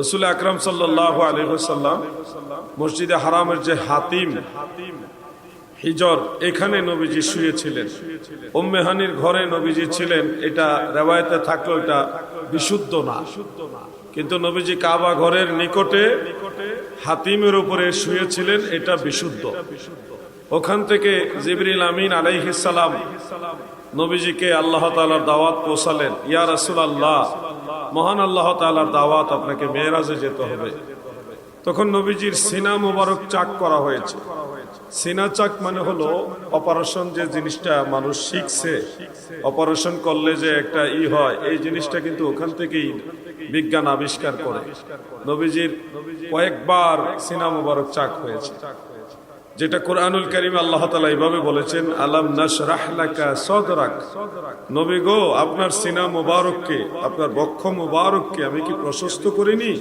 রাসূল আকরাম সাল্লাল্লাহু আলাইহি ওয়াসাল্লাম মসজিদে হারামের যে হাতিম হিজর, এখানে নবীজি শুয়েছিলেন। উম্মে হানির ঘরে নবীজি ছিলেন, এটা রিওয়ায়েতে থাকলো এটা বিশুদ্ধ না, কিন্তু নবীজি কাবা ঘরের নিকটে হাতিমের উপরে শুয়েছিলেন, এটা বিশুদ্ধ। ওখান থেকে জিবরিল আমিন আলাইহিস সালাম নবীজিকে আল্লাহ তাআলার দাওয়াত পৌঁছালেন। ইয়া রাসূলুল্লাহ, মহান আল্লাহ তাআলার দাওয়াত, আপনাকে মেরাজে যেতে হবে। তখন নবীজির সিনা মুবারক চাক করা হয়েছে। সিনা চাক মানে হলো অপারেশন, যে জিনিসটা মানুষ শিখছে, অপারেশন করলে যে একটা হয়, এই জিনিসটা কিন্তু ওখান থেকেই বিজ্ঞান আবিষ্কার করে। নবীজির কয়েকবার সিনা মুবারক চাক হয়েছে, যেটা কোরআনুল কারীমে আল্লাহ তাআলা এইভাবে বলেছেন, আলাম নাশরাহ লাকা সাদরাক। নবী গো, আপনার সিনা মুবারককে, আপনার বক্ষ মুবারককে আমি কি প্রশস্ত করিনি?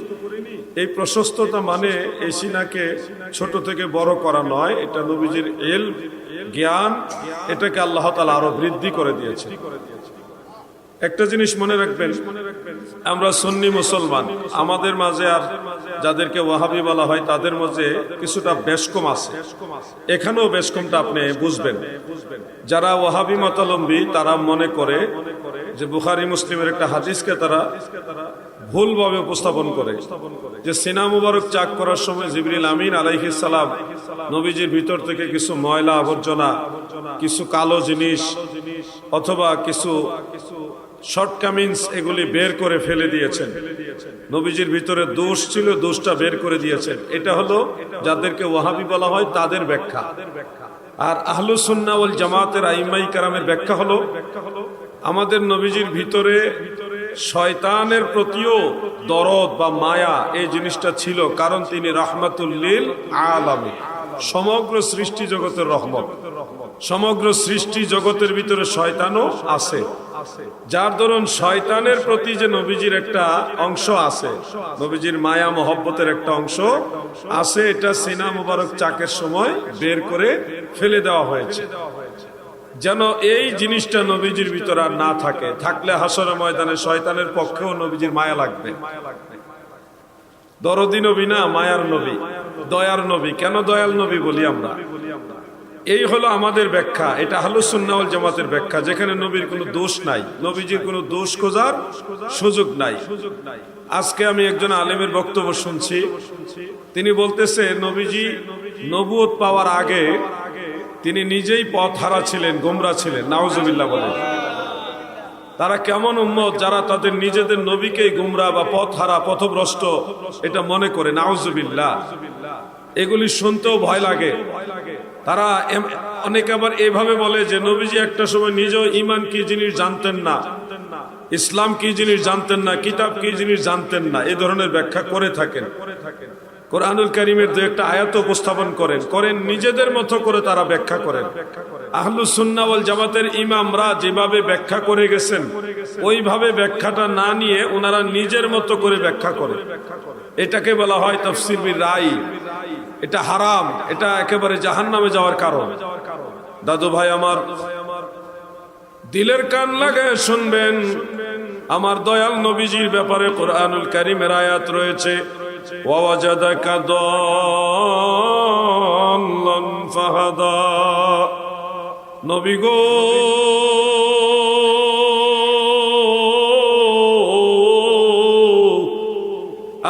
এই প্রশস্ততা মানে এই সিনাকে ছোট থেকে বড় করা নয়, এটা নবীজির ইলম, জ্ঞান, এটাকে আল্লাহ তাআলা আরো বৃদ্ধি করে দিয়েছে। একটা জিনিস মনে রাখবেন, আমরা সুন্নি মুসলমান, আমাদের মাঝে আর যাদেরকে ওয়াহাবি বলা হয় তাদের মাঝে কিছুটা বেশকম আছে। এখানেও বেশকমটা আপনি বুঝবেন। যারা ওয়াহাবি মতাবলম্বী তারা মনে করে যে বুখারী মুসলিমের একটা হাদিসকে তারা ভুলভাবে উপস্থাপন করে, যে সিনা মুবারক চাক করার সময় জিবরিল আমিন আলাইহিস সালাম নবীজির ভিতর থেকে কিছু ময়লা আবর্জনা, কিছু কালো জিনিস অথবা কিছু শর্টকামিংস, এগুলি বের করে ফেলে দিয়েছেন। নবীজির ভিতরে দোষ ছিল, দোষটা বের করে দিয়েছেন। এটা হলো যাদেরকে ওয়াহাবি বলা হয় তাদের ব্যাখ্যা। আর আহলুস সুন্নাহ ওয়াল জামাতের আইম্মাই কেরামের ব্যাখ্যা হলো, আমাদের নবীজির ভিতরে শয়তানের প্রতিও দরদ বা মায়া, এই জিনিসটা ছিল, কারণ তিনি রাহমাতুল লিল আলামিন, সমগ্র সৃষ্টি জগতের রহমত। সমগ্র সৃষ্টি জগতের ভিতরে শয়তানও আছে, যার দরুন শয়তানের প্রতি যে নবীজির একটা অংশ আছে, নবীজির মায়া মহব্বতের একটা অংশ আছে, এটা সিনা মুবারক চাকের সময় বের করে ফেলে দেওয়া হয়েছে, যেন এই জিনিসটা নবীজির ভিতর আর না থাকে। থাকলে হাসরের ময়দানে শয়তানের পক্ষেও নবীজির মায়া লাগবে। দরদি নবী না, মায়ার নবী, দয়ার নবী। কেন দয়াল নবী বলি আমরা? এই হলো আমাদের ব্যাখ্যা, এটা আহলুস সুন্নাহ ওয়াল জামাতের ব্যাখ্যা, যেখানে নবীর কোনো দোষ নাই, নবীজির কোনো দোষ খোঁজার সুযোগ নাই। আজকে আমি একজন আলেমের বক্তব্য শুনছি, তিনি বলতেছে নবীজি নবুয়ত পাওয়ার আগে তিনি নিজেই পথ হারা ছিলেন, গোমরা ছিলেন। নাউজুবিল্লাহ বলেন। তারা কেমন উম্মত যারা তাদের নিজেদের নবীকেই গোমরা বা পথ হারা, পথভ্রষ্ট এটা মনে করে। নাউজুবিল্লাহ। এগুলি শুনতেও ভয় লাগে। তারা অনেকে আবার এভাবে বলে যে নবীজি একটা সময় নিজেও ঈমান কি জিনিস জানতেন না, ইসলাম কি জিনিস জানতেন না, কিতাব কি জিনিস জানতেন না, এই ধরনের ব্যাখ্যা করে থাকেন। কোরআনুল কারীমের দু একটা আয়াত উপস্থাপন করেন নিজেদের মতো করে তারা ব্যাখ্যা করেন। আহলুস সুন্নাহ ওয়াল জামাতের ইমামরা যেভাবে ব্যাখ্যা করে গেছেন, ওইভাবে ব্যাখ্যাটা না নিয়ে ওনারা নিজের মতো করে ব্যাখ্যা করে। এটাকে বলা হয় তাফসীর বির রাই। এটা হারাম, এটা একেবারে জাহান্নামে যাওয়ার কারণ। দাদু ভাই আমার, দিলের কান লাগায় শুনবেন, আমার দয়াল নবীজির ব্যাপারে কোরআনুল কারীমের আয়াত রয়েছে, ওয়াজাদাকা দাল্লান ফাহাদা। নবী গো,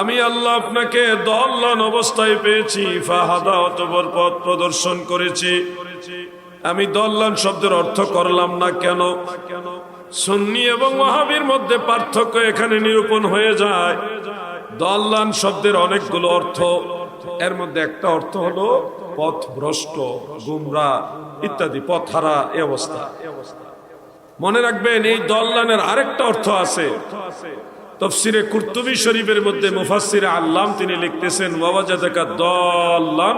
আমি আল্লাহ আপনাকে দল্লান অবস্থায় পেয়েছি, ফাহাদা অতঃপর পথ প্রদর্শন করেছি। আমি দল্লান শব্দের অর্থ করলাম না কেন? সুন্নি এবং ওয়াহাবির মধ্যে পার্থক্য এখানে নিরূপণ হয়ে যায়। দল্লান শব্দের অনেকগুলো অর্থ, এর মধ্যে একটা অর্থ হলো পথভ্রষ্ট, গুমরা ইত্যাদি, পথহারা এই অবস্থা। মনে রাখবেন, এই দল্লানের আরেকটা অর্থ আছে। তাফসীরে কুরতুবী শরীফের মধ্যে মুফাসসিরে আল্লাম তিনি লিখতেছেন, ওয়াজাদাকা দাল্লান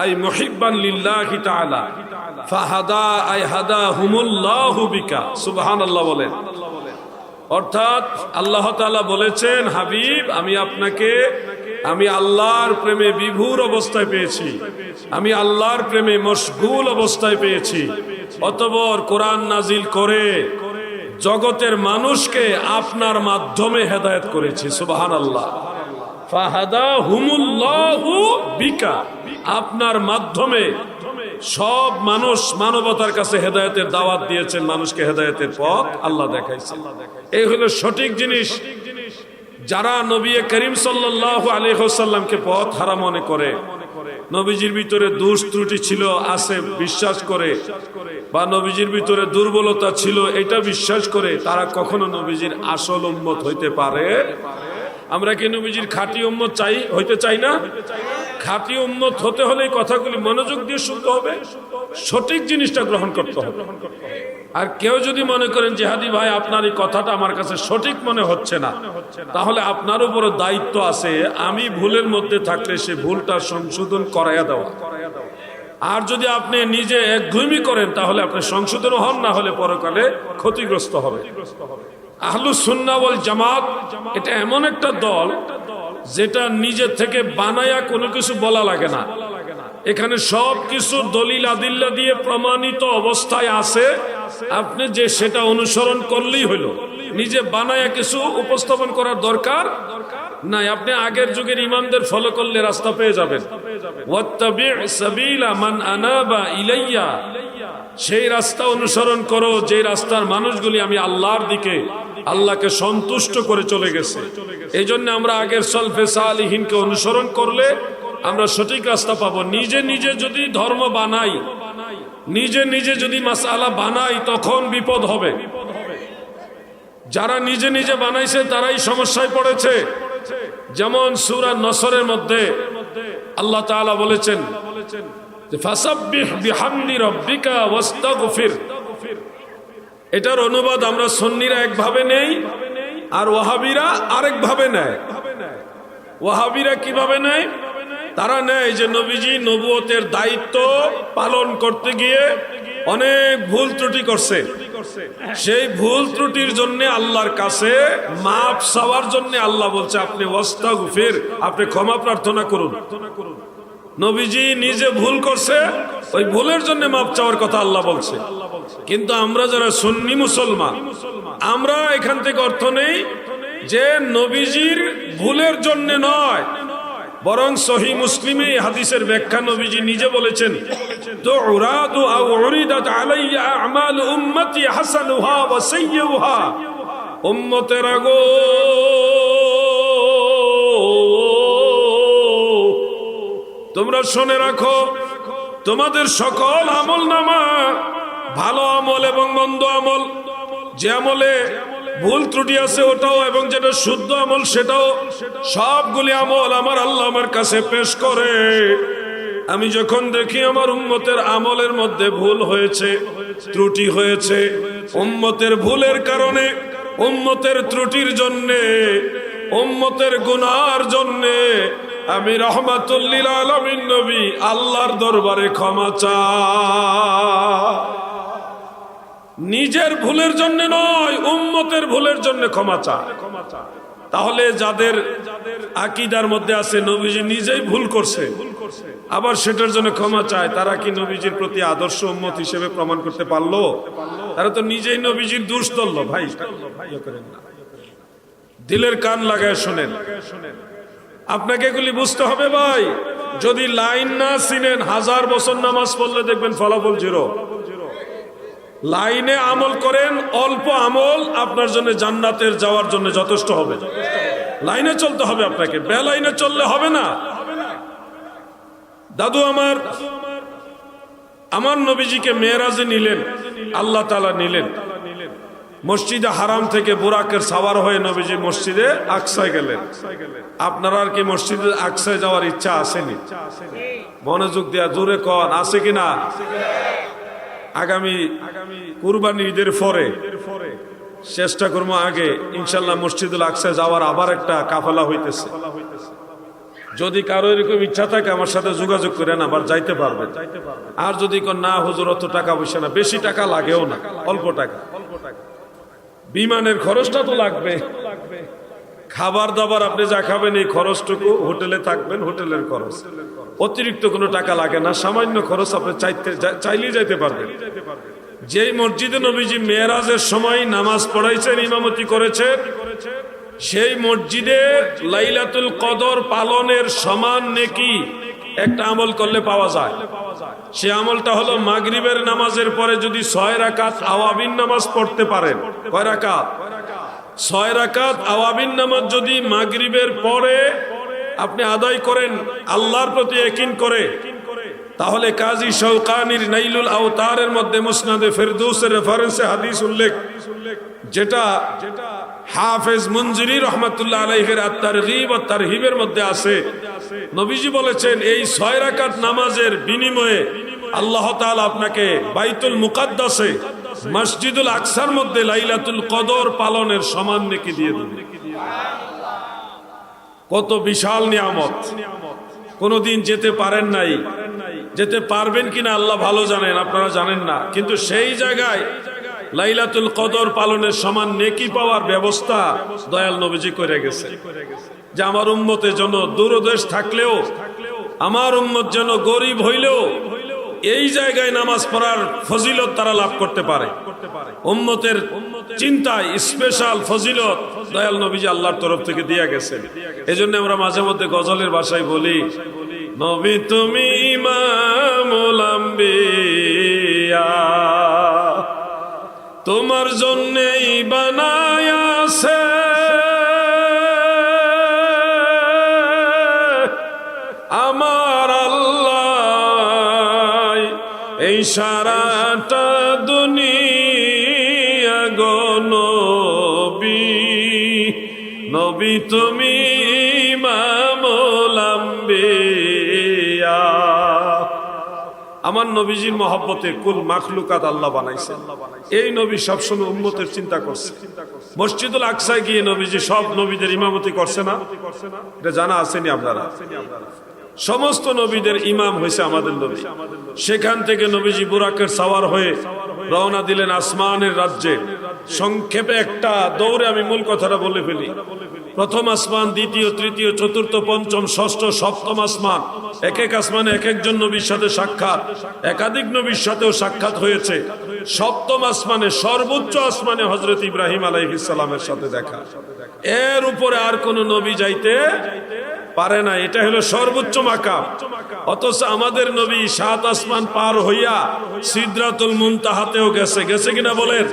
আই মুহিব্বান লিল্লাহি তাআলা ফাহাদা আই হাদাহুমুল্লাহু বিকা। সুবহানাল্লাহ বলেন। অর্থাৎ আল্লাহ তাআলা বলেছেন, হাবিব, আমি আপনাকে আমি আল্লাহর প্রেমে বিভোর অবস্থায় পেয়েছি, আমি আল্লাহর প্রেমে মশগুল অবস্থায় পেয়েছি। অতঃপর কোরআন নাজিল করে জগতের মানুষকে আপনার মাধ্যমে হেদায়েত করেছি। সুবহানাল্লাহ। ফাহাদাহুমুল্লাহু বিকা, আপনার মাধ্যমে সব মানুষ মানবতার কাছে হেদায়েতের দাওয়াত দিয়েছেন, মানুষকে হেদায়েতের পথ আল্লাহ দেখাইছেন। এই হলো সঠিক জিনিস। যারা নবী করিম সাল্লাল্লাহু আলাইহি ওয়াসাল্লামকে পথ হারা মনে করে, নবীজির ভিতরে দোষ ত্রুটি ছিল আছে বিশ্বাস করে, বা নবীজির ভিতরে দুর্বলতা ছিল এটা বিশ্বাস করে, তারা কখনো নবীজির আসল উম্মত হইতে পারে। আমরা কি নবীজির খাঁটি উম্মত হইতে চাই না? খাঁটি উম্মত হতে হলে এই কথাগুলি মনোযোগ দিয়ে শুনতে হবে, সঠিক জিনিসটা গ্রহণ করতে হবে। আর কেউ যদি মনে করেন জিহাদি ভাই আপনার এই কথাটা আমার কাছে সঠিক মনে হচ্ছে না, তাহলে আপনার উপর দায়িত্ব আছে আমি ভুলের মধ্যে থাকলে সে ভুলটা সংশোধন করাইয়া দেওয়া। আর যদি আপনি নিজে একঘুমি করেন তাহলে আপনি সংশোধন হন, না হলে পরকালে ক্ষতিগ্রস্ত হবে। আহলুস সুন্নাহ ওয়াল জামাত এটা এমন একটা দল যেটা নিজে থেকে বানায়া কোনো কিছু বলা লাগে না। এখানে সব কিছু দলিল আদিল্লা দিয়ে প্রমাণিত অবস্থায় আছে, আপনি যে সেটা অনুসরণ করলেই হলো। নিজে বানায়া কিছু উপস্থাপন করার দরকার নাই। আপনি আগের যুগের ইমামদের ফলো করলে রাস্তা পেয়ে যাবেন। ওয়াত্তাবি' সাবিলা মান আনাবা ইলাইয়া, সেই রাস্তা অনুসরণ করো যে রাস্তার মানুষগুলি আমি আল্লাহর দিকে, আল্লাহকে সন্তুষ্ট করে চলে গেছে। এই জন্য আমরা আগের সলফে সালিহিনকে অনুসরণ করলে আমরা সঠিক রাস্তা পাবো। নিজে নিজে যদি ধর্ম বানাই, নিজে নিজে যদি মাসআলা বানাই, তখন বিপদ হবে। যারা নিজে নিজে বানাইছে তারাই সমস্যায় পড়েছে। যেমন সূরা নসরের মধ্যে আল্লাহ তাআলা বলেছেন ফাসাব্বিহ বিহামদি রাব্বিকা ওয়াস্তাগফির। এটার অনুবাদ আমরা সুন্নিরা একভাবে নেই, আর ওয়াহাবিরা আরেক ভাবে নেয়। ওয়াহাবিরা কিভাবে নেয়? তারা নেয় যে নবীজি নবুয়তের দায়িত্ব পালন করতে গিয়ে অনেক ভুল ত্রুটি করছে, সেই ভুল ত্রুটির জন্য আল্লাহর কাছে মাফ চাওয়ার জন্য আল্লাহ বলছে আপনি ওয়াস্তাগফির, আপনি ক্ষমা প্রার্থনা করুন। নবীজি নিজে ভুল করছে, ওই ভুলের জন্য মাফ চাওয়ার কথা আল্লাহ বলছে। কিন্তু আমরা যারা সুন্নি মুসলমান, আমরা এখান থেকে অর্থ নেই যে নবীজির ভুলের জন্য নয়, বরং সহিহ মুসলিমে হাদিসের ব্যাখ্যা নবীজি নিজে বলেছেন তুরাদু আও উরিদাত আলাইয়া আমাল উম্মতি হাসানুহা ওয়া সাইয়্যুহা। উম্মতেরা গো, তোমরা শুনে রাখো, তোমাদের সকল আমলনামা, ভালো আমল এবং মন্দ আমল, যে আমলে ভুল ত্রুটি আছে ওটাও, এবং যেটা শুদ্ধ আমল সেটাও, সবগুলি আমল আমার আল্লাহ আমার কাছে পেশ করে। আমি যখন দেখি আমার উম্মতের আমলের মধ্যে ভুল হয়েছে, ত্রুটি হয়েছে, উম্মতের ভুলের কারণে, উম্মতের ত্রুটির জন্যে, উম্মতের গুনার জন্যে আমি রাহমাতুল লিল আলামিন নবী আল্লাহর দরবারে ক্ষমা চাই। নিজের ভুলের জন্য নয়, উম্মতের ভুলের জন্য ক্ষমা চায়। তাহলে যাদের আকীদার মধ্যে আছে নবীজি নিজেই ভুল করছে, আবার সেটার জন্য ক্ষমা চায়, তারা কি নবীজির প্রতি আদর্শ উম্মত হিসেবে প্রমাণ করতে পারলো? তারা তো নিজেই নবীজির দোষ ধরল। ভাই দিলের কান লাগায় শোনেন, আপনাকে এগুলি বুঝতে হবে ভাই। যদি লাইন না চিনেন, 1000 বছর নামাজ পড়লে দেখবেন ফলাফল জিরো। লাইনে আমল করেন, অল্প আমল আপনার জন্য জান্নাতের যাওয়ার জন্য যথেষ্ট হবে। লাইনে চলতে হবে আপনাকে, বেলাইনে চললে হবে না। দাদু আমার নবীজিকে মেরাজে নিলেন, আল্লাহ তাআলা নিলেন। মসজিদে হারাম থেকে বুরাকের সাওয়ার হয়ে নবীজি মসজিদে আকসায় গেলেন। আপনার আর কি মসজিদে আকসায় যাওয়ার ইচ্ছা আসেনি? মনোযোগ দেয়া জোরে কন, আছে কিনা? আগামী কুরবানি ঈদের পরে চেষ্টা করবো, আগে ইনশাল্লাহ মসজিদুল আকসায় যাওয়ার আবার একটা কাফেলা হইতেছে। যদি কারো এরকম ইচ্ছা থাকে আমার সাথে যোগাযোগ করেন, আবার যাইতে পারবেন। আর যদি না হুজুর অত টাকা পয়সা না, বেশি টাকা লাগেও না, অল্প টাকা। বিমানের খরচটা তো লাগবে, খাবার দাবার আপনি যা খাবেন এই খরচটুকু, হোটেলে থাকবেন হোটেলের খরচ, অতিরিক্ত কোনো টাকা লাগে না, সামান্য খরচ আপনি চাইলেই যাইতে পারবেন। যেই মসজিদে নবীজি মেরাজের সময় নামাজ পড়াইছেন, ইমামতি করেছেন, সেই মসজিদে লাইলাতুল কদর পালনের সমান নেকি একটা আমল করলে পাওয়া যায়। সে আমলটা হলো মাগরিবের নামাজের পরে যদি 6 রাকাত আওয়াবিন নামাজ পড়তে পারেন। কয় রাকাত? 6 রাকাত আওয়াবিন নামাজ যদি মাগরিবের পরে আপনি আদায় করেন আল্লাহর প্রতি ইয়াকিন করে, তাহলে কাজী শৌকানির নাইলুল আওতারের মধ্যে মুসনাদে ফেরদৌসের রেফারেন্সে হাদিস উল্লেখ, যেটা হাফেজ মুনজিরি রহমাতুল্লাহ আলাইহির আত-তারগীব ওয়া তারহিবের মধ্যে আছে, নবীজি বলেছেন এই 6 রাকাত নামাজের বিনিময়ে আল্লাহ তাআলা আপনাকে বাইতুল মুকাদ্দাসে মসজিদুল আকসার মধ্যে লাইলাতুল কদর পালনের সমান নেকি দিয়ে দেবেন। কত বিশাল নিয়ামত! কোনদিন যেতে পারেন নাই, যেতে পারবেন কিনা আল্লাহ ভালো জানেন, আপনারা জানেন না, কিন্তু সেই জায়গায় লাইলাতুল কদর পালনের সমান নেকি পাওয়ার ব্যবস্থা দয়াল নবীজি করে গেছে, যে আমার উম্মতের জন্য দূরদেশ থাকলেও, আমার উম্মত যেন গরিব হইলেও এই জায়গায় নামাজ পড়ার ফজিলত তারা লাভ করতে পারে। উম্মতের চিন্তায় স্পেশাল ফজিলত দয়াল নবীজি আল্লাহর তরফ থেকে দিয়ে গেছেন। এজন্য আমরা মাঝে মধ্যে গজলের ভাষায় বলি, নবী তুমি ইমামুল আম্বিয়া, তোমার জন্যই বানায়াছে আমার আল্লাহ এই সারাটা দুনিয়া গো নবী, নবী তুমি ইমামুল আম্বিয়া। আমার নবীজির মহব্বতে কুল মাখলুকাত আল্লাহ বানাইছেন। এই নবী সবসময় উম্মতের চিন্তা করছে। মসজিদুল আকসায় গিয়ে নবীজি সব নবীদের ইমামতি করছে না? এটা জানা আসেনি আপনারা? সমস্ত নবীদের ইমাম হয়েছে আমাদের নবী। সেখান থেকে নবীজি বুরাকের সাওয়ার হয়ে রওনা দিলেন আসমানের রাজ্যে। সংক্ষেপে একটা দৌড়ে আমি মূল কথাটা বলে ফেলি। প্রথম আসমান, দ্বিতীয়, তৃতীয়, চতুর্থ, পঞ্চম, ষষ্ঠ, সপ্তম আসমান, এক এক আসমানে এক একজন নবীর সাথে সাক্ষাৎ, একাধিক নবীর সাথেও সাক্ষাৎ হয়েছে। সপ্তম আসমানে, সর্বোচ্চ আসমানে হযরত ইব্রাহিম আলাইহিস সালামের সাথে দেখা। এর উপরে আর কোন নবী যাইতে পারে না, এটা হলো সর্বোচ্চ মাকাম। অথচ আমাদের নবী 7 আসমান পার হইয়া সিদরাতুল মুনতাহাতেও গেছে। গেছে কিনা বলেন?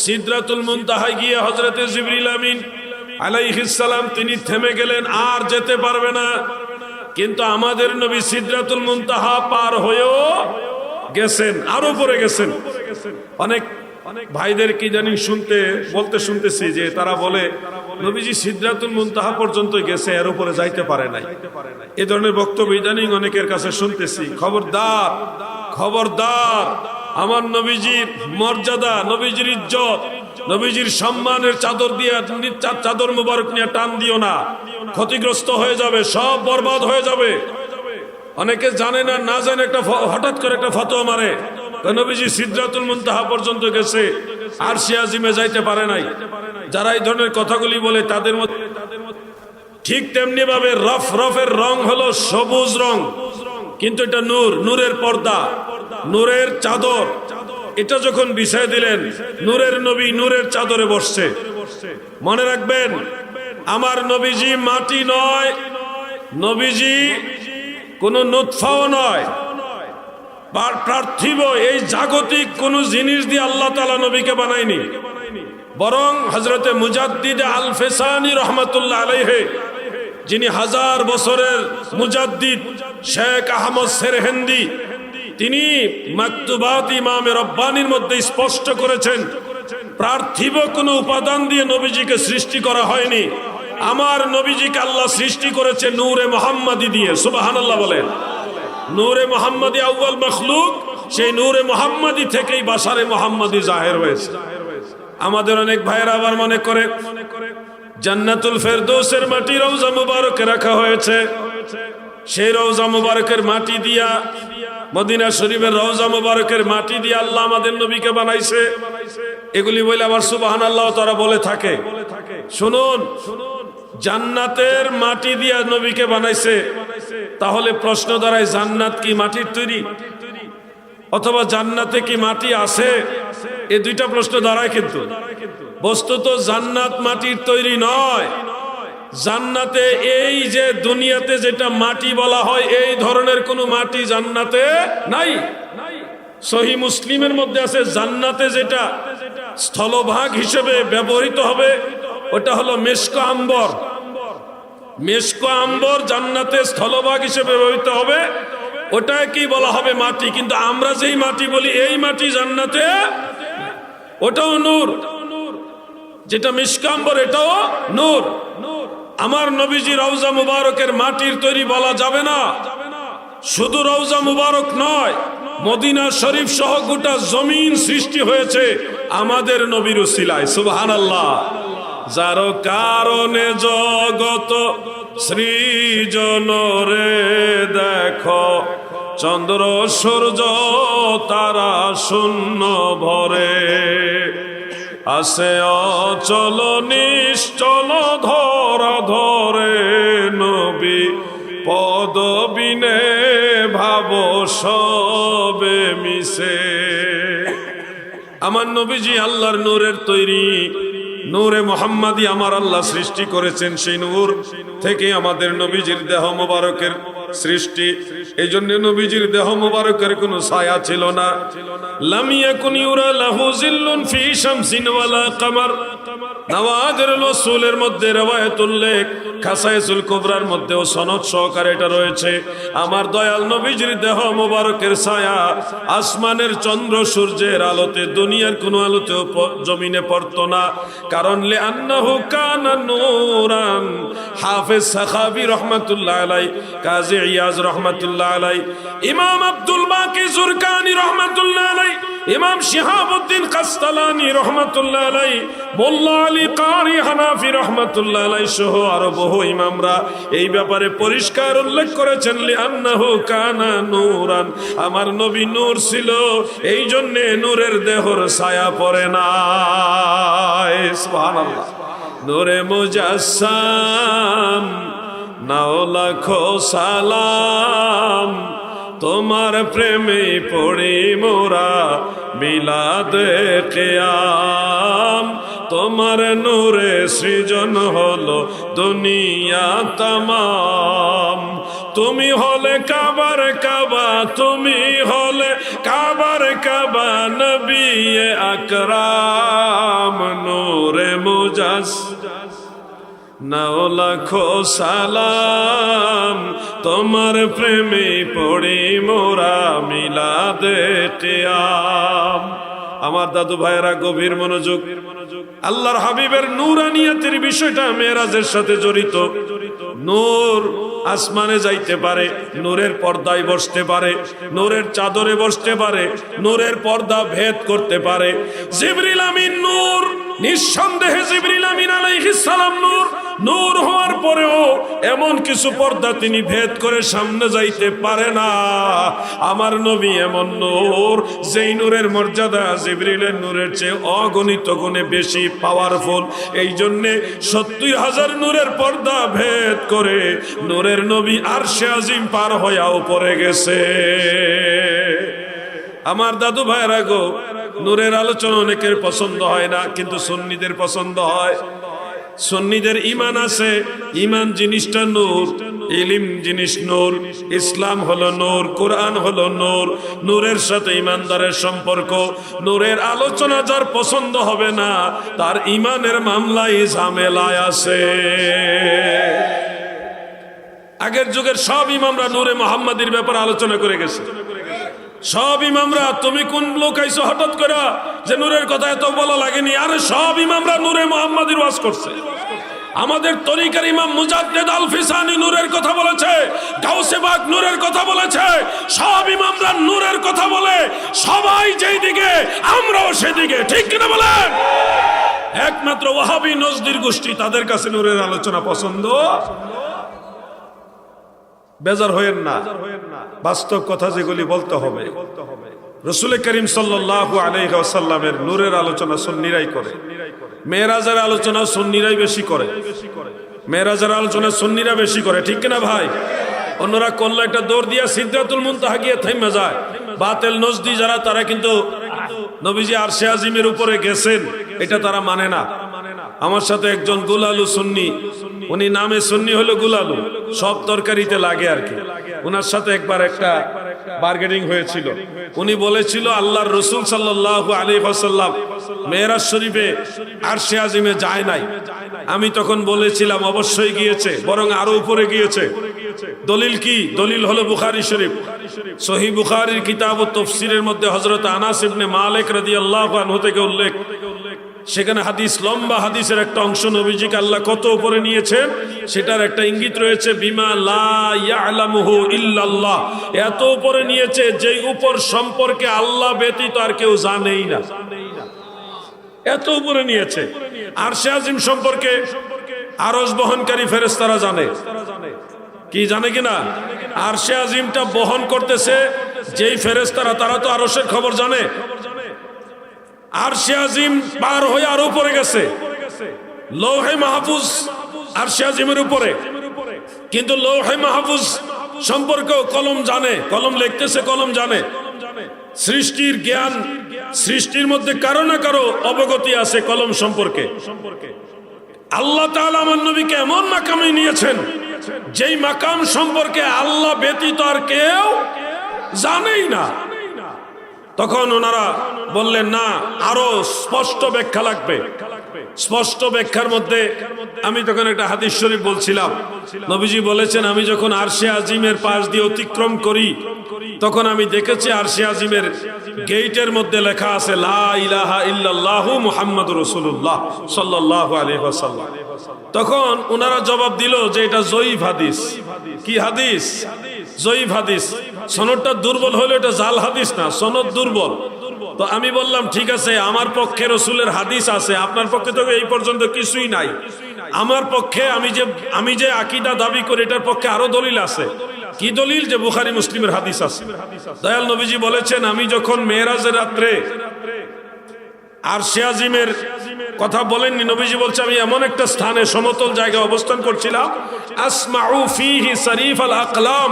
সিদরাতুল মুনতাহায় গিয়ে হযরত জিবরিল আমিন আলাইহিস সালাম তিনি থেমে গেলেন, আর যেতে পারবে না। কিন্তু আমাদের নবী সিদরাতুল মুনতাহা পার হয়েও গেছেন, আরো উপরে গেছেন। অনেক ভাইদের কি জানি বলতে শুনতেছি যে তারা বলে নবীজি সিদরাতুল মুনতাহা পর্যন্ত গেছে, এর উপরে যাইতে পারে নাই। এই ধরনের বক্তব্য ইদানিং অনেকের কাছে শুনতেছি। খবরদার, খবরদার! আমার নবীজির মর্যাদা, নবীজির ইজ্জত, নবীজির সম্মানের চাদর দিয়ে চাদর মুবারক নিয়ে টান দিও না, ক্ষতিগ্রস্ত হয়ে যাবে, সব বরবাদ হয়ে যাবে। অনেকে জানে না, না জানে একটা হঠাৎ করে একটা ফতোয়া মারে, নবীজি সিদরাতুল মুনতাহা পর্যন্ত গেছে, আরশে আজিমে যাইতে পারে নাই। যারা এই ধরনের কথাগুলি বলে তাদের মধ্যে ঠিক তেমনি ভাবে রফের রং হলো সবুজ রং, কিন্তু এটা নূর, নূরের পর্দা, নূরের চাদর। এটা যখন বিছায় দিলেন, নূরের নবী নূরের চাদরে বসছে। মনে রাখবেন, আমার নবীজি মাটি নয়, নবীজি কোন নুতফাও নয়, পার্থিব এই জাগতিক কোন জিনিস দিয়ে আল্লাহ তাআলা নবীকে বানায়নি। বরং হযরতে মুজাদ্দিদ আল ফেসানি রহমাতুল্লাহ আলাইহি, যিনি 1000 বছরের মুজাদ্দিদ শেখ আহমদ সেরহিন্দি, তিনি মাকতুবাত ইমামে রব্বানির মধ্যে স্পষ্ট করেছেন, পার্থিব কোন উপাদান দিয়ে নবীজিকে সৃষ্টি করা হয়নি। আমার নবীজিকে আল্লাহ সৃষ্টি করেছে নূরে মুহাম্মাদি দিয়ে। সুবহানাল্লাহ বলেন। নূরে মুহাম্মাদি আউয়াল মখলুক, সেই নূরে মুহাম্মাদি থেকেই বাশারে মুহাম্মাদি জাহের হয়েছে। আমাদের অনেক ভাইয়েরা আবার মনে করে জান্নাতুল ফেরদৌসের মাটি রওজা মুবারকে রাখা হয়েছে, সেই রওজা মুবারকের মাটি দিয়া, মদিনা শরীফের রওজা মুবারকের মাটি দিয়ে আল্লাহ আমাদের নবীকে বানাইছে। এগুলি বলে আবার সুবহানাল্লাহ তারা বলে থাকে। শুনুন, জান্নাতের মাটি দিয়া নবীকে বানাইছে, তাহলে প্রশ্ন দাঁড়ায়, জান্নাত কি মাটির তৈরি, অথবা জান্নাতে কি মাটি আছে? এই দুইটা প্রশ্ন দাঁড়ায়। কিন্তু বস্তুত জান্নাত মাটির তৈরি নয়। জান্নাতে এই যে দুনিয়াতে যেটা মাটি বলা হয় এই ধরনের কোনো মাটি জান্নাতে নাই। সহিহ মুসলিমের মধ্যে আছে জান্নাতে যেটা স্থলভাগ হিসেবে ব্যবহৃত হবে ওটা হলো মেশক আম্বর। মেশক আম্বর জান্নাতে স্থলভাগ হিসেবে ব্যবহৃত হবে, ওটা কি বলা হবে মাটি। কিন্তু আমরা যেই মাটি বলি এই মাটি জান্নাতে, ওটাও নূর। যেটা মেশক আম্বর এটাও নূর। আমার নবীজি রওজা মুবারকের মাটির তৈরি বলা যাবে না। শুধু রওজা মুবারক নয়, মদিনা শরীফ সহ গোটা জমিন সৃষ্টি হয়েছে আমাদের নবীর উসিলায়। সুবহানাল্লাহ। যার কারণে জগত সৃজন রে দেখো, চন্দ্র সূর্য তারা শূন্য ভরে, আসে অচল নিশ্চল ধরা ধরে, নবী পদবিনে ভাব সবে মিশে। আমার নবীজি আল্লাহর নূরের তৈরি, নূরে মুহাম্মাদি আমার আল্লাহ সৃষ্টি করেছেন। সেই নূর থেকে আমাদের নবীজির দেহ মোবারকের সৃষ্টি। এই জন্য নবীজির দেহ মোবারকের কোনো ছায়া ছিল না। লাম ইয়াকুন ইউরা লাহু জিল্লুন ফি শামসিন ওয়ালা কামার। নওয়াজের রাসূলের মধ্যে রওয়ায়াত উল্লেখ, খাসায়েসুল কুবরার মধ্যেও সনদ সহকারে এটা রয়েছে। আমার দয়াল নবীজির দেহ মোবারকের ছায়া আসমানের চন্দ্র সূর্যের আলোতে, দুনিয়ার কোনো আলোতেও জমিনে পড়তো না। কারণ লিআন্নাহু কানা নূরান। হাফেজ সাখাবী রাহমাতুল্লাহ আলাইহি, কাজী ইয়াজ রাহমাতুল্লাহ আলাইহি, ইমাম আব্দুল বাকি জুরকানি রাহমাতুল্লাহ আলাইহি, ইমাম শিহাবউদ্দিন কাসতালানি রাহমাতুল্লাহ আলাইহি, মোল্লা আলী কারি হানাফি রাহমাতুল্লাহ আলাইহি সহ আরো বহু ইমামরা এই ব্যাপারে পরিষ্কার উল্লেখ করেছেন। লিআন্নাহু কানা নূরান, আমার নবী নূর ছিল, এই জন্য নূরের দেহর ছায়া পড়ে না। সুবহানাল্লাহ। নূরে মুজাসসাম নাও লাখো সালাম, তোমার প্রেমে পড়ি মোরা মিলাদে কিয়াম। তোমার নূরে সৃজন হলো দুনিয়া তামাম। তুমি হলে কাবার কাবা, তুমি হলে কাবার কাবা, নবী আকরাম নূরে মুজাসসাম নাও লাখো সালাম, তোমার প্রেমে পড়ি মোরা মিলাদে কিয়াম। আমার দাদু ভাইয়েরা গভীর মনোযোগ। আল্লাহর হাবিবের নূরানিয়াতের বিষয়টা মেরাজের সাথে জড়িত। নূর আসমানে যাইতে পারে, নূরের পর্দায় বসতে পারে, নূরের চাদরে বসতে পারে, নূরের পর্দা ভেদ করতে পারে। জিবরিল আমিন নূর, নিঃসন্দেহে জিবরিল আমিন আলাইহিস সালাম নূর। নূর হওয়ার পরেও এমন কিছু পর্দা তিনি ভেদ করে সামনে যাইতে পারে না। আমার নবী এমন নূর, যেই নূরের মর্যাদা জিবরিলের নূরের চেয়ে অগণিত গুণে বেশি পাওয়ারফুল। এই জন্যে ৭০,০০০ নূরের পর্দা ভেদ করে নূরের নবী আরশে আজিম পার হইয়া উপরে গেছে। আমার দাদু ভাইরা গো, নূরের আলোচনা অনেকের পছন্দ হয় না, কিন্তু সুন্নিদের পছন্দ হয়। সুন্নিদের ঈমান আছে, ঈমান জিনিসটা নূর, ইলম জিনিস নূর, ইসলাম হলো নূর, কোরআন হলো নূর। নূরের সাথে ঈমানদারের সম্পর্ক। নূরের আলোচনা যার পছন্দ হবে না, তার ঈমানের মামলায় ঝামেলায় আছে। আগের যুগের সব ইমামরা নূরে মুহাম্মাদির ব্যাপারে আলোচনা করে গেছে। সব ইমামরা, তুমি কোন লোক আইছো হঠাৎ করে যে নূরের কথা এত বলা লাগেনি? আরে সব ইমামরা নূরে মুহাম্মাদির ওয়াজ করছে। আমাদের তরিকার ইমাম মুজাদ্দিদ আল ফিসানি নূরের কথা বলেছে, গাউসে পাক নূরের কথা বলেছে। সব ইমামরা নূরের কথা বলে, সবাই যেই দিকে আমরাও সেদিকে, ঠিক কিনা বলেন? একমাত্র ওয়াহাবি নজদির গোষ্ঠী, তাদের কাছে নূরের আলোচনা পছন্দ। বেজার হয়েন না, বাস্তব কথা যেগুলি বলতে হবে। রাসূল করিম সাল্লাল্লাহু আলাইহি ওয়াসাল্লামের নূরের আলোচনা সুন্নিরাই করে, মেরাজের আলোচনা সুন্নিরাই বেশি করে, মেরাজের আলোচনা সুন্নিরা বেশি করে, ঠিক কিনা ভাই? অন্যরা করলে একটা দৌড় দিয়া সিদরাতুল মুনতাহা গিয়ে থেমে যায়। বাতিল নজদি যারা, তারা কিন্তু নবীজি আরশে আজিমের উপরে গেছেন এটা তারা মানে না। আমার সাথে একজন গুলালু সুন্নি, উনি নামে সুন্নি হলো গুলালু, সব তরকারিতে লাগে আর কি। ওনার সাথে একবার একটা বার্গেনিং হয়েছিল। উনি বলেছিল আল্লাহর রাসূল সাল্লাল্লাহু আলাইহি ওয়াসাল্লাম মেরাজ শরীফে আরশে আজিমে যায় নাই। আমি তখন বলেছিলাম অবশ্যই গিয়েছে, বরং আরো উপরে গিয়েছে। দলিল কি? দলিল হলো বুখারী শরীফ। সহিহ বুখারীর কিতাব ও তাফসীরের মধ্যে হযরত আনাস ইবনে মালিক রাদিয়াল্লাহু আনহু থেকে উল্লেখ, সেখানে হাদিস, লম্বা হাদিসের একটা অংশ নবীজিকে আল্লাহ কত উপরে নিয়েছেন সেটার একটা ইঙ্গিত রয়েছে। বিমা লা ইয়ালামুহু ইল্লাল্লাহ, এত উপরে নিয়েছে যেই উপর সম্পর্কে আল্লাহ ব্যতীত আর কেউ জানেই না, এত উপরে নিয়েছে। আরশে আজিম সম্পর্কে আরশ বহনকারী ফেরেশতারা জানে কি, জানে কিনা? আরশে আজিমটা বহন করতেছে যেই ফেরেশতারা, তারা তো আরশের খবর জানে। আরশে আজিম পার হয়ে আরো উপরে গেছে, লৌহে মাহফুজ আরশে আজিমের উপরে, কিন্তু লৌহে মাহফুজ সম্পর্কেও কলম জানে, কলম লিখতেছে, কলম জানে। সৃষ্টির জ্ঞান, সৃষ্টির মধ্যে কারো না কারো অবগতি আছে কলম সম্পর্কে। আল্লাহ তাআলা আমার নবীকে এমন মাকামে নিয়েছেন যেই মাকাম সম্পর্কে আল্লাহ ব্যতীত আর কেউ জানেই না। তখন ওনারা বললেন না, আরো স্পষ্ট ব্যাখ্যা লাগবে। স্পষ্ট ব্যাখ্যার মধ্যে আমি তখন একটা হাদিস শরীফ বলছিলাম। নবীজি বলেছেন, আমি যখন আরশে আজিমের পাশ দিয়ে অতিক্রম করি তখন আমি দেখেছি আরশে আজিমের গেটের মধ্যে লেখা আছে লা ইলাহা ইল্লাল্লাহু মুহাম্মাদুর রাসূলুল্লাহ সাল্লাল্লাহু আলাইহি ওয়াসাল্লাম। তখন ওনারা জবাব দিল যে এটা জয়ীফ হাদিস। কি হাদিস? জয়ীফ হাদিস। সনদটা দুর্বল হলো, এটা জাল হাদিস না, সনদ দুর্বল। তো আমি বললাম ঠিক আছে, আমার পক্ষে রাসূলের হাদিস আছে, আপনার পক্ষে তো এই পর্যন্ত কিছুই নাই। আমার পক্ষে আমি যে আকীদা দাবি করি এটার পক্ষে আরো দলিল আছে। কি দলিল? যে বুখারী মুসলিমের হাদিস আছে। দয়াল নবীজি বলেছেন, আমি যখন মেরাজের রাত্রে আরশে আজিমের কথা বলেননি, নবীজি বলছে আমি এমন একটা স্থানে, সমতল জায়গায় অবস্থান করছিলাম, আসমাউ ফীহি সারিফাল আকলাম,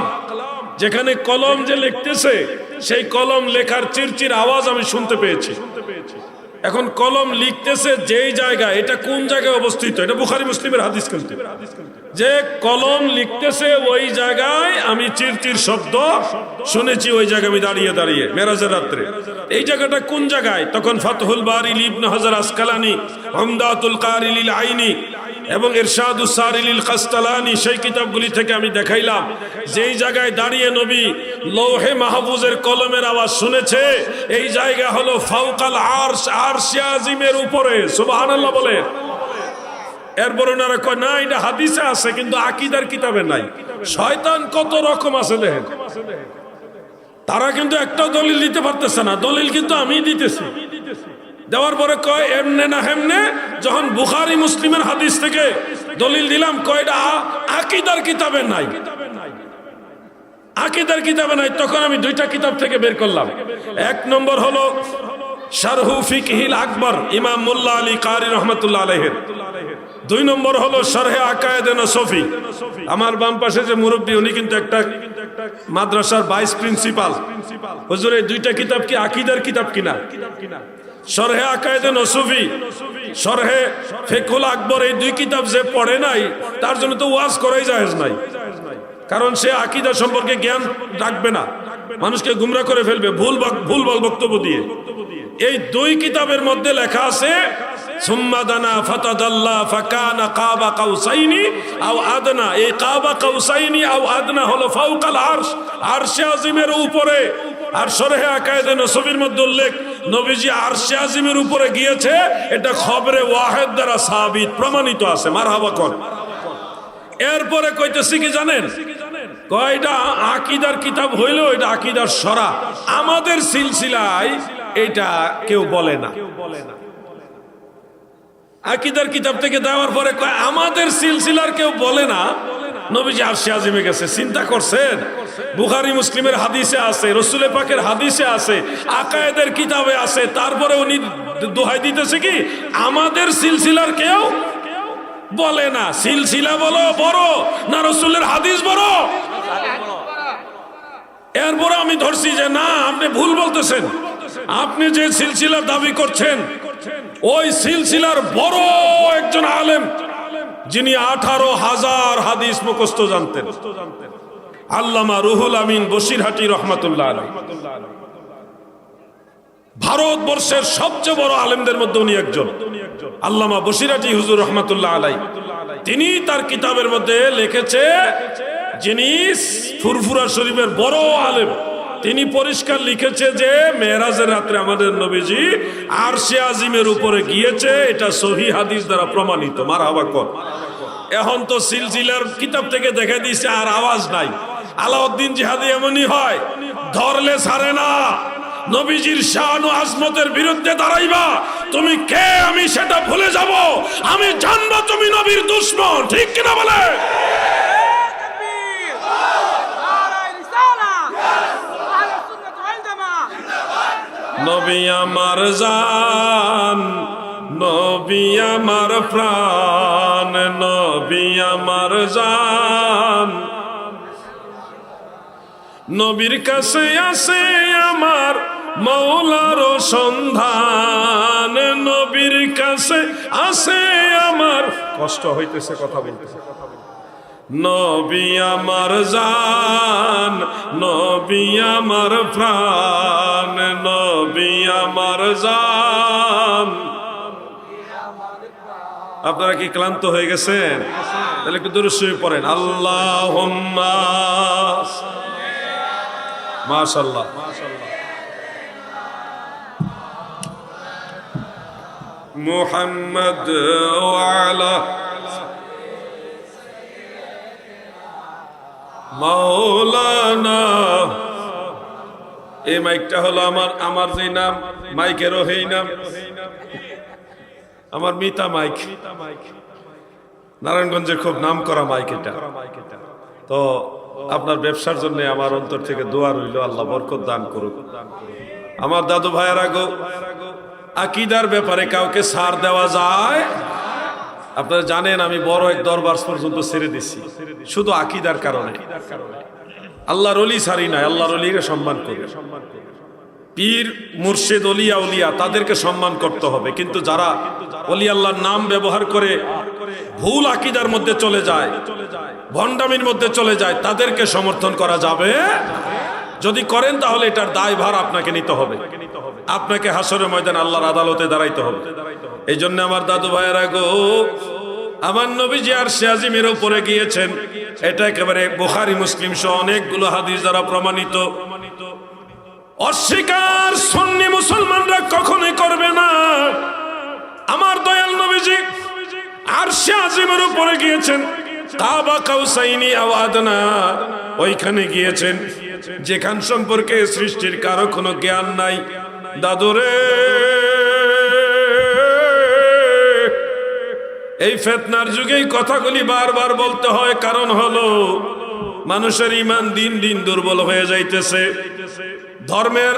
যেখানে কলম যে লিখতেছে সেই কলম লেখার চিরচির আওয়াজ আমি শুনতে পেয়েছি। এখন কলম লিখতেছে যেই জায়গায়, এটা কোন জায়গায় অবস্থিত? এটা বুখারী মুসলিমের হাদিস। কিন্তু যে কলম লিখতেছে ওই জায়গায় আমি চিরচির শব্দ শুনেছি, ওই জায়গায় আমি দাঁড়িয়ে দাঁড়িয়ে মেরাজের রাত্রে। এই জায়গাটা কোন জায়গায়? তখন ফাতহুল বারি ইবনে হাজার আসকালানি, উমদাতুল কারি লিল আইনি এবং ইরশাদুস সারি লিল কাসতালানি, সেই কিতাবগুলি থেকে আমি দেখাইলাম যেই জায়গায় দাঁড়িয়ে নবী লৌহে মাহফুজের কলমের আওয়াজ শুনেছে, এই জায়গা হলো ফাওকাল আরশ, আরশে আজিমের উপরে। সুবহানাল্লাহ বলে। এরপর ওনারা কয় না, এটা হাদিসে আছে কিন্তু আকীদার কিতাবে নাই। শয়তান কত রকম আছে দেখেন। তারা কিন্তু একটাও দলিল দিতে পারতেছে না, দলিল কিন্তু আমি দিতেছি। দেওয়ার পরে কয় এমনে না হেমনে, যখন বুখারী মুসলিমের হাদিস থেকে দলিল দিলাম, কয় এটা আকীদার কিতাবে নাই, আকীদার কিতাবে নাই। তখন আমি দুইটা কিতাব থেকে বের করলাম। এক নম্বর হলো শারহু ফিকহিল আকবর, ইমাম মোল্লা আলী কারি রহমাতুল্লাহ আলাইহির। দুই নম্বর হলো শারহে আকায়েদে নসফি। আমার বাম পাশে যে মুরব্বী, উনি কিন্তু একটা মাদ্রাসার ভাইস প্রিন্সিপাল। হুজুর, এই দুইটা কিতাব কি আকীদার কিতাব কিনা? শারহে আকায়েদে নসফি, শারহে ফিকহুল আকবর, এই দুই কিতাব যে পড়ে নাই তার জন্য তো ওয়াজ করাই জায়েজ নাই। কারণ সে আকীদা সম্পর্কে জ্ঞান রাখবে না, মানুষকে গুমরা করে ফেলবে ভুলভাল বক্তব্য দিয়ে। এই দুই কিতাবের মধ্যে লেখা আছে সুম্মা দানা ফাতাদাল্লা ফাকানা কাবা কাউসাইনি আও আদনা। এই কাবা কাউসাইনি আও আদনা হলো ফাওকাল আরশ, আরশে আজিমের উপরে। আর শরহে আকায়েদে নসফির মধ্যে উল্লেখ, নবীজি আরশে আজিমের উপরে গিয়েছে, এটা খবরে ওয়াহিদ দ্বারা সাবিত, প্রমাণিত আছে। মারহাবা কোন। এরপরে কইতেছি কি জানেন, কয়টা আকীদার কিতাব হইলো এটা আকীদার সরা, আমাদের সিলসিলায় এটা কেউ বলে না। আকীদার কিতাব থেকে দেওয়ার পরে কয় আমাদের সিলসিলার কেউ বলে না নবীজি আরশে আজিমে গেছে। চিন্তা করছেন? বুখারী মুসলিমের হাদিসে আছে, রাসূল পাকের হাদিসে আছে, আকায়েদের কিতাবে আছে, তারপরে উনি দোহাই দিতেছে কি আমাদের সিলসিলার কেউ বলে না। সিলসিলা বলো বড় না রাসূলের হাদিস বড়? এরপরে আমি ধরছি যে না, আপনি ভুল বলতেছেন। আপনি যে সিলসিলার দাবি করছেন ওই সিলসিলার বড় একজন আলেম যিনি 18,000 হাদিস মুখস্থ জানতেন, আল্লামা রুহুল আমিন বসিরহাটি রহমাতুল্লাহ আলাইহি। ভারতবর্ষের সবচেয়ে বড় আলেমদের মধ্যে উনি একজন, আল্লামা বসিরহাটি হুজুর রহমাতুল্লাহ আলাইহি। তিনি তার কিতাবের মধ্যে লিখেছে, যিনি ফুরফুরা শরীফের বড় আলেম, তিনি পরিষ্কার লিখেছে যে মেরাজের রাত্রে আমাদের নবীজি আরশে আজিমের উপরে গিয়েছে, এটা সহিহ হাদিস দ্বারা প্রমাণিত। মারহাবা কর। এখন তো সিলসিলার কিতাব থেকে দেখা দিয়েছে আর আওয়াজ নাই। আলাউদ্দিন জিহাদি এমনই হয়, ধরলে ছাড়ে না। নবীজির শান ও আজমতের বিরুদ্ধে দাঁড়াইবা, তুমি কে আমি সেটা ভুলে যাব, আমি জানবো তুমি নবীর দুশমন। ঠিক কিনা বলে? নবী আমার জান, নবী আমার প্রাণ, নবী আমার জান, নবীর কাছে আছে আমার মৌলার সন্ধান, নবীর কাছে আছে আমার। কষ্ট হইতেছে কথা বলতেছে। নবী আমার জান, নবী আমার প্রাণ, নবী আমার জান। আপনারা কি ক্লান্ত হয়ে গেছেন? তাহলে একটু দূরে শুয়ে পড়েন। আল্লাহুম্মা মাশাআল্লাহ। মুহাম্মদ ওয়া আলা মাওলানা। এই মাইকটা হলো আমার যে নাম, মাইকেরও এই নাম, আমার মিতা মাইক। নারায়ণগঞ্জের খুব নাম করা মাইক এটা। তো আপনার ব্যবসার জন্য আমার অন্তর থেকে দোয়া রইল, আল্লাহ বরকত দান করুক। আমার দাদু ভাইয়েরা গো, আকীদার ব্যাপারে কাউকে ছাড় দেওয়া যায়? আপনারা জানেন আমি বড় এক দরবার পর্যন্ত ছেড়ে দিছি শুধু আকীদার কারণে। আল্লাহর ওলি ছাড়ি নাই, আল্লাহর ওলিকে সম্মান করি। পীর মুর্শিদ ওলিয়া উলিয়া তাদেরকে সম্মান করতে হবে, কিন্তু যারা ওলি আল্লাহর নাম ব্যবহার করে ভুল আকীদার মধ্যে চলে যায়, ভণ্ডামির মধ্যে চলে যায়, তাদেরকে সমর্থন করা যাবে? যদি করেন তাহলে এটার দায়ভার আপনাকে নিতে হবে, আপনাকে হাসরের ময়দানে আল্লাহর আদালতে দাঁড়াইতে হবে। এই জন্য আমার দাদু ভাইয়েরা গো, আমার নবীজি আরশে আজিমের উপরে গিয়েছেন, এটা একেবারে বুখারী মুসলিম সহ অনেকগুলো হাদিস দ্বারা প্রমাণিত। অস্বীকার সুন্নি মুসলমানরা কখনোই করবে না। আমার দয়াল নবীজি আরশে আজিমের উপরে গিয়েছেন, কাবা কাউসাইনি আও আদনা, ওইখানে গিয়েছেন যেখান সম্পর্কে সৃষ্টির কারো কোনো জ্ঞান নাই। দাদুরে, এই ফিতনার যুগেই কথাগুলি বারবার বলতে হয়, কারণ হলো মানুষের ঈমান দিন দিন দুর্বল হয়ে যাইতেছে, ধর্মের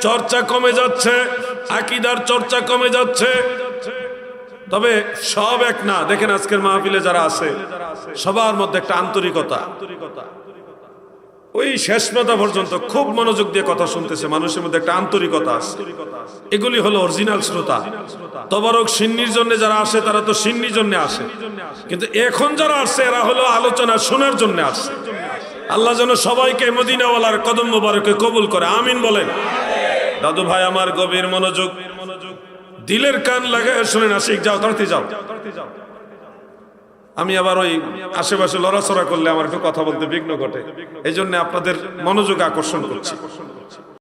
চর্চা কমে যাচ্ছে, আকীদার চর্চা কমে যাচ্ছে। তবে সব এক না। দেখেন আজকের মাহফিলে যারা আছে সবার মধ্যে একটা আন্তরিকতা, ওই শেষ মাথা পর্যন্ত খুব মনোযোগ দিয়ে কথা শুনতেছে, মানুষের মধ্যে একটা আন্তরিকতা আছে। এগুলি হলো অরিজিনাল শ্রোতা। তবারক সিন্নির জন্য যারা আসে তারা তো সিন্নির জন্য আসে, কিন্তু এখন যারা আসছে এরা হলো আলোচনা শোনার জন্য আসছে। আল্লাহ যেন সবাইকে মদিনাওয়ালার কদম মোবারকে কবুল করে, আমিন বলেন। দাদু ভাই আমার গভীর মনোযোগ, দিলের কান লাগায় শুনেন। আশিক যাও, তাড়াতাড়ি যাও। আমি আবার ওই আশেপাশে লড়াচড়া করলে আমার একটু কথা বলতে বিঘ্ন ঘটে, এই জন্য আপনাদের মনোযোগ আকর্ষণ করছি।